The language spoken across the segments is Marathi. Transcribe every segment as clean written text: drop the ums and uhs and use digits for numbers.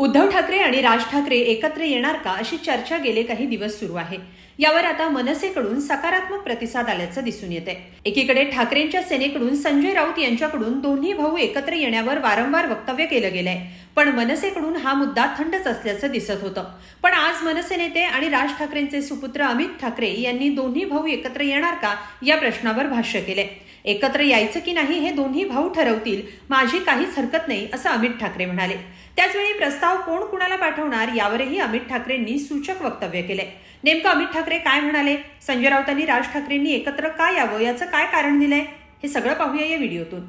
उद्धव ठाकरे आणि राज ठाकरे एकत्र येणार का अशी चर्चा गेले काही दिवस सुरू आहे। यावर आता मनसेकडून सकारात्मक प्रतिसाद आल्याचं दिसून येते। एकीकडे ठाकरेंच्या सेनेकडून संजय राऊत यांच्याकडून दोन्ही भाऊ एकत्र येण्यावर वारंवार वक्तव्य केलं गेलंय, पण मनसेकडून हा मुद्दा थंडच असल्याचं दिसत होतं। पण आज मनसे नेते आणि राज ठाकरेंचे सुपुत्र अमित ठाकरे यांनी दोन्ही भाऊ एकत्र येणार का या प्रश्नावर भाष्य केले। एकत्र यायचं की नाही हे दोन्ही भाऊ ठरवतील, माझी काहीच हरकत नाही असं अमित ठाकरे म्हणाले। त्याचवेळी प्रस्ताव कोण कुणाला पाठवणार यावरही अमित ठाकरेंनी सूचक वक्तव्य केले। नेमकं अमित ठाकरे काय म्हणाले, संजय राऊतांनी राज ठाकरेंनी एकत्र का यावं याचं काय कारण दिलंय, हे सगळं पाहूया या व्हिडिओतून।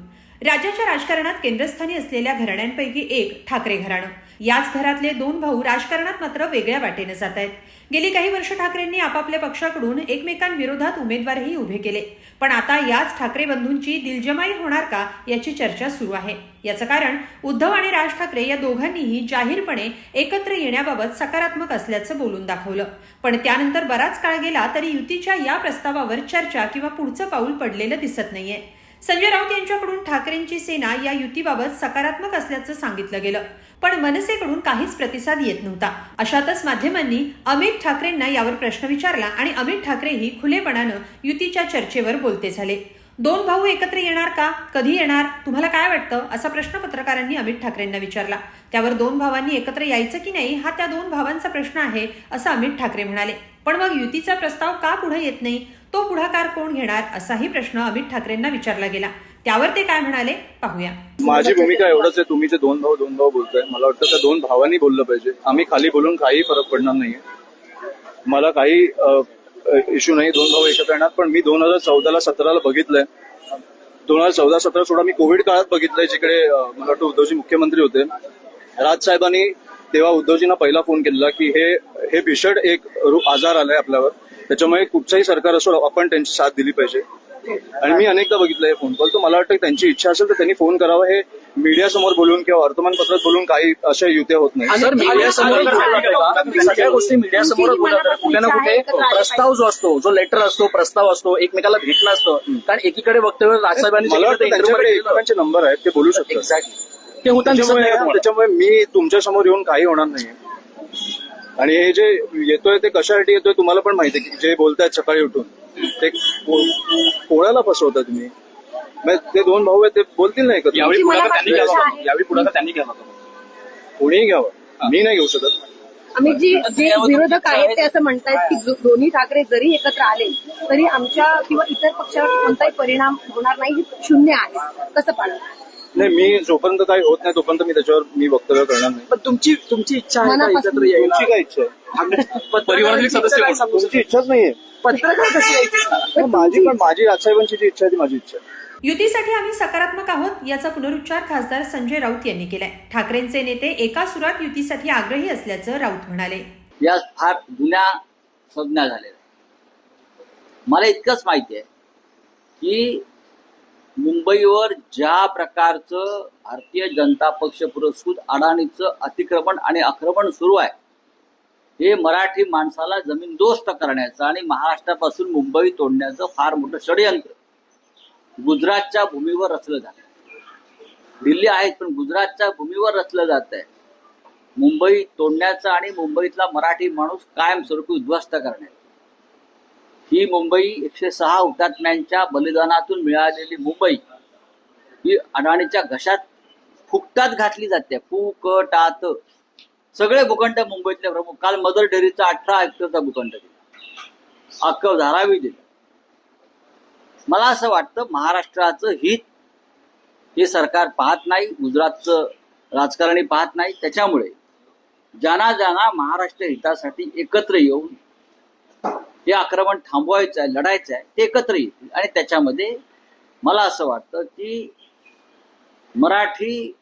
राज्याच्या राजकारणात केंद्रस्थानी असलेल्या घराण्यांपैकी एक ठाकरे घराणं। याच घरातले दोन भाऊ राजकारणात मात्र वेगळ्या वाटेने जात आहेत। गेली काही वर्ष ठाकरेंनी आपापल्या पक्षाकडून एकमेकांविरोधात उमेदवारही उभे केले, पण आता याच ठाकरे बंधूंची दिलजमाई होणार का याची चर्चा सुरू आहे। याचं कारण उद्धव आणि राज ठाकरे या दोघांनीही जाहीरपणे एकत्र येण्याबाबत सकारात्मक असल्याचं बोलून दाखवलं, पण त्यानंतर बराच काळ गेला तरी युतीच्या या प्रस्तावावर चर्चा किंवा पुढचं पाऊल पडलेलं दिसत नाहीये। संजय राऊत यांच्याकडून ठाकरेंची सेना या युतीबाबत सकारात्मक असल्याचं सांगितलं गेलं, पण मनसेकडून काहीच प्रतिसाद येत नव्हता। अशातच माध्यमांनी अमित ठाकरेंना यावर प्रश्न विचारला आणि अमित ठाकरेही खुलेपणानं युतीच्या चर्चेवर बोलते झाले। दोन भाऊ एकत्र येणार का, कधी येणार, तुम्हाला काय वाटतं असा प्रश्न पत्रकारांनी अमित ठाकरेंना विचारला। त्यावर दोन भावांनी एकत्र यायचं की नाही हा त्या दोन भावांचा प्रश्न आहे असं अमित ठाकरे म्हणाले। पण मग युतीचा प्रस्ताव का पुढे येत नाही, तो पुढाकार कोण घेणार असाही प्रश्न अमित ठाकरेंना विचारला गेला। त्यावर ते काय म्हणाले पाहूया। माझी भूमिका एवढंच आहे, तुम्ही जे दोन भाऊ बोलताय, मला वाटतं त्या दोन भावांनी बोललं पाहिजे। आम्ही खाली बोलून काही फरक पडणार नाहीये, मला काही इश्यू नाही दोन भाऊ एकत्र येणार। पण मी 2014-17 बघितलंय, 2014-17 सोडा मी कोविड काळात बघितलंय, जिकडे मला वाटतं उद्धवजी मुख्यमंत्री होते। राजसाहेबांनी तेव्हा उद्धवजींना पहिला फोन केला की हे भीषण एक आजार आलाय आपल्यावर, त्याच्यामुळे कुठचंही सरकार असो आपण त्यांची साथ दिली पाहिजे। आणि मी अनेकदा बघितलंय फोन कॉल, तर मला वाटतं त्यांची इच्छा असेल तर त्यांनी फोन करावा। हे मीडिया समोर बोलून किंवा वर्तमानपत्रात बोलून काही अशा युत्या होत नाही। सगळ्या गोष्टी मीडिया समोरच बोलतात, कुठे ना कुठे प्रस्ताव जो असतो, जो लेटर असतो, प्रस्ताव असतो, एकमेकाला भेटणं असतं। कारण एकीकडे वक्तव्य राजसाहेबांनी मला वाटतं त्यांच्याकडे एकमेकांचे नंबर आहेत, ते बोलू शकतात। ते होताना त्याच्यामुळे मी तुमच्या समोर येऊन काही होणार नाही। आणि हे जे येतोय ते कशासाठी येतोय तुम्हाला पण माहिती आहे, जे बोलतायत सकाळी उठून ते कोणाला फसवता तुम्ही। ते दोन भाऊ आहेत, ते बोलतील नाही का यावेळी पुढाकार त्यांनी घ्यावा, कोणीही घ्यावं, मी नाही घेऊ शकत। आम्ही जे विरोधक आहेत ते असं म्हणतायत की दोन्ही ठाकरे जरी एकत्र आले तरी आमच्या किंवा इतर पक्षावर कोणताही परिणाम होणार नाही, हे शून्य आहे, कसं पाहिजे? नाही, मी जोपर्यंत काही होत नाही तोपर्यंत मी त्याच्यावर वक्तव्य करणार नाही। पण तुमची इच्छा आहे का एकत्र यायला? तुमची काय इच्छा आहे? परिवारातील सदस्य तुमची इच्छाच नाहीये। पत्रकार कशी यायची? माझी राजसाहेबांची जी इच्छा आहे ती माझी इच्छा आहे। युतीसाठी आम्ही सकारात्मक आहोत याचा पुनरुच्चार खासदार संजय राऊत यांनी केलाय। ठाकरेंचे नेते एका सुरात युतीसाठी आग्रही असल्याचं राऊत म्हणाले। या फार जुन्या संज्ञा झालेल्या। मला इतकंच माहिती आहे की मुंबईवर ज्या प्रकारचं भारतीय जनता पक्ष पुरस्कृत अडाणीचं अतिक्रमण आणि आक्रमण सुरू आहे, हे मराठी माणसाला जमीनदोस्त करण्याचं आणि महाराष्ट्रापासून मुंबई तोडण्याचं फार मोठं षडयंत्र गुजरातच्या भूमीवर रचलं जातं। दिल्ली आहेत पण गुजरातच्या भूमीवर रचलं जात आहे। मुंबई तोडण्याचं आणि मुंबईतला मराठी माणूस कायमस्वरूपी उद्ध्वस्त करण्याचं। ही मुंबई 106 हुतात्म्यांच्या बलिदानातून मिळालेली मुंबई ही अडाणीच्या घशात फुकटात घातली जाते, फुकटात। सगळे भूखंड मुंबईतले प्रमुख, काल मदर डेअरीचा 18 हेक्टरचा भूखंड दिला, अक्कल धारावी दिला। मला असं वाटतं महाराष्ट्राचं हित हे सरकार पाहत नाही, गुजरातचं राजकारणी पाहत नाही। त्याच्यामुळे ज्यांना महाराष्ट्र हितासाठी एकत्र येऊन हे आक्रमण थांबवायचं आहे, लढायचं आहे, ते एकत्र येतील। आणि त्याच्यामध्ये मला असं वाटतं की मराठी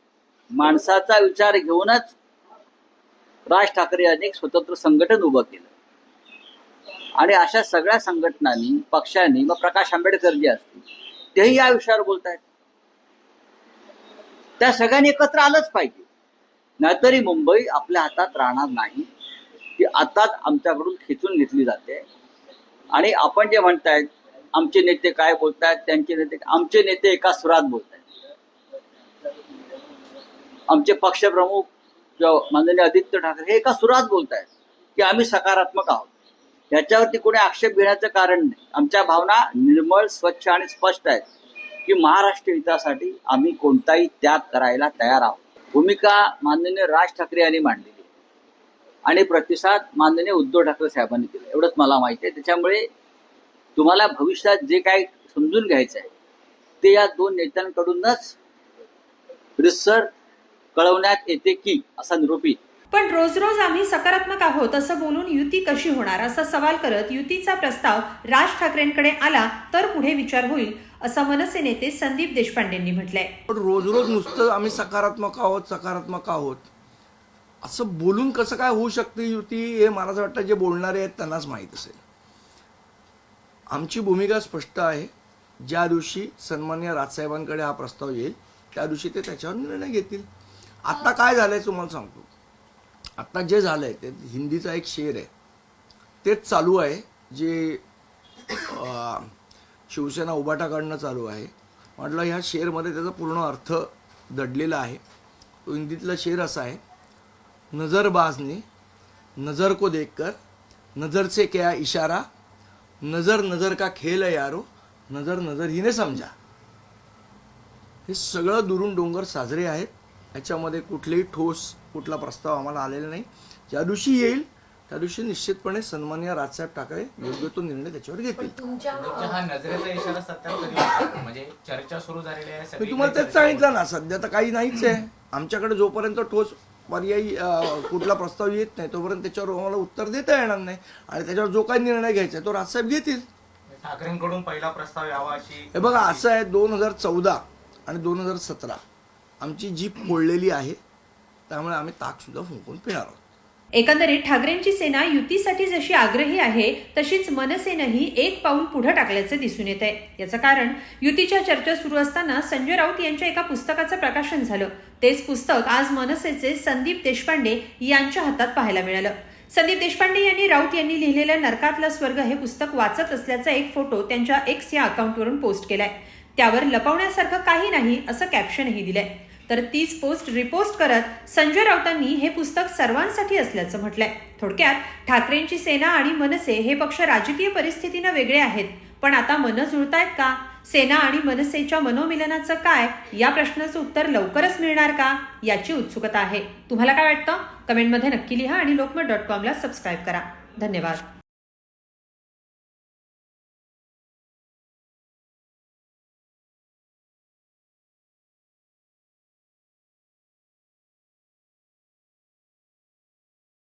माणसाचा विचार घेऊनच राज ठाकरे यांनी एक स्वतंत्र संघटन उभं केलं। आणि अशा सगळ्या संघटनांनी, पक्षांनी, मग प्रकाश आंबेडकर जे असतील तेही या विषयावर बोलतायत, त्या सगळ्यांनी एकत्र आलंच पाहिजे। नाहीतरी मुंबई आपल्या हातात राहणार नाही, ती आताच आमच्याकडून खेचून घेतली जाते। आणि आपण जे म्हणतायत आमचे नेते काय बोलतायत, आमचे नेते एका सुरात बोलतायत। आमचे पक्षप्रमुख किंवा माननीय आदित्य ठाकरे हे एका सुरात बोलतायत की आम्ही सकारात्मक आहोत. याच्यावरती कोणी आक्षेप घेण्याचं कारण नाही. आमच्या भावना निर्मळ, स्वच्छ आणि स्पष्ट आहेत की महाराष्ट्र हितासाठी आम्ही कोणताही त्याग करायला तयार आहोत. भूमिका माननीय राज ठाकरे यांनी मांडलेली आहे आणि प्रतिसाद माननीय उद्धव ठाकरे साहेबांनी दिला, एवढंच मला माहिती आहे. त्याच्यामुळे तुम्हाला भविष्यात जे काही समजून घ्यायचं आहे ते या दोन नेत्यांकडूनच रितसर कळवण्यात येते की असा निरोपी. पण रोज रोज आम्ही सकारात्मक आहोत असं बोलून युती कशी होणार असा सवाल करत युतीचा प्रस्ताव राज ठाकरेंकडे आला तर पुढे विचार होईल असं मनसे नेते संदीप देशपांडेंनी म्हटलंय. पण रोज रोज नुसतं आम्ही सकारात्मक आहोत असं बोलून कसं काय होऊ शकते युती, हे मला असं वाटतं जे बोलणारे आहेत त्यांनाच माहीत असेल. आमची भूमिका स्पष्ट आहे. ज्या दिवशी सन्माननीय राजसाहेबांकडे हा प्रस्ताव येईल त्या दिवशी ते त्याच्यावर निर्णय घेतील. आता काय झालंय तुम्हाला सांगतो. आता जे झालंय ते हिंदीचा एक शेर आहे तेच चालू आहे, जे शिवसेना उभाटाकडनं चालू आहे. म्हटलं ह्या शेरमध्ये त्याचा पूर्ण अर्थ दडलेला आहे. तो हिंदीतला शेर असा आहे, नजरबाज ने नज़र को देखकर नज़र से क्या इशारा, नज़र नज़र का खेल है यारो, नज़र नज़र ही ने समजा. हे सगळं दुरून डोंगर साजरे आहेत. याच्यामध्ये कुठलेही ठोस कुठला प्रस्ताव आम्हाला आलेला नाही. ज्या दिवशी येईल त्या दिवशी निश्चितपणे सन्माननीय राजसाहेब ठाकरे योग्य तो निर्णय त्याच्यावर घेतील. हा नजरेचा इशारा सत्ता कधी होता? म्हणजे चर्चा सुरू झालेली आहे. मी तुम्हाला तेच सांगितलं ना, सध्या तर काही नाहीच आहे आमच्याकडे. जोपर्यंत ठोस पर्यायी कुठला प्रस्ताव येत नाही तोपर्यंत त्याच्यावर आम्हाला उत्तर देता येणार नाही. आणि त्याच्यावर जो काही निर्णय घ्यायचा आहे तो राजसाहेब घेतील. ठाकरेंकडून पहिला प्रस्ताव यावा अशी. हे बघा असं आहे, 2014 आणि 2017 आमची जीप मोडलेली आहे. त्यामुळे आम्ही ताकसुद्धा फुंकून पिणार आहोत. एकंदरीत ठाकरेंची सेना युतीसाठी जशी आग्रही आहे तशीच मनसेनंही एक पाऊल पुढे टाकल्याचे दिसून येत आहे. याचं कारण युतीच्या चर्चा सुरू असताना संजय राऊत यांच्या एका पुस्तकाचं प्रकाशन झालं. तेच पुस्तक आज मनसेचे संदीप देशपांडे यांच्या हातात पाहायला मिळालं. संदीप देशपांडे यांनी राऊत यांनी लिहिलेलं नरकातला स्वर्ग हे पुस्तक वाचत असल्याचा एक फोटो त्यांच्या एक्स या अकाउंटवरून पोस्ट केलाय. त्यावर लपवण्यासारखं काही नाही असं कॅप्शनही दिलंय. तर तीच पोस्ट रिपोस्ट करत संजय राऊतांनी हे पुस्तक सर्वांसाठी असल्याचं म्हटलंय. थोडक्यात ठाकरेंची सेना आणि मनसे हे पक्ष राजकीय परिस्थितीनं वेगळे आहेत, पण आता मन जुळतायत का? सेना आणि मनसेच्या मनोमिलनाचं काय, या प्रश्नाचं उत्तर लवकरच मिळणार का, याची उत्सुकता आहे. तुम्हाला काय वाटतं? कमेंटमध्ये नक्की लिहा आणि lokmat.com ला सबस्क्राईब करा. धन्यवाद.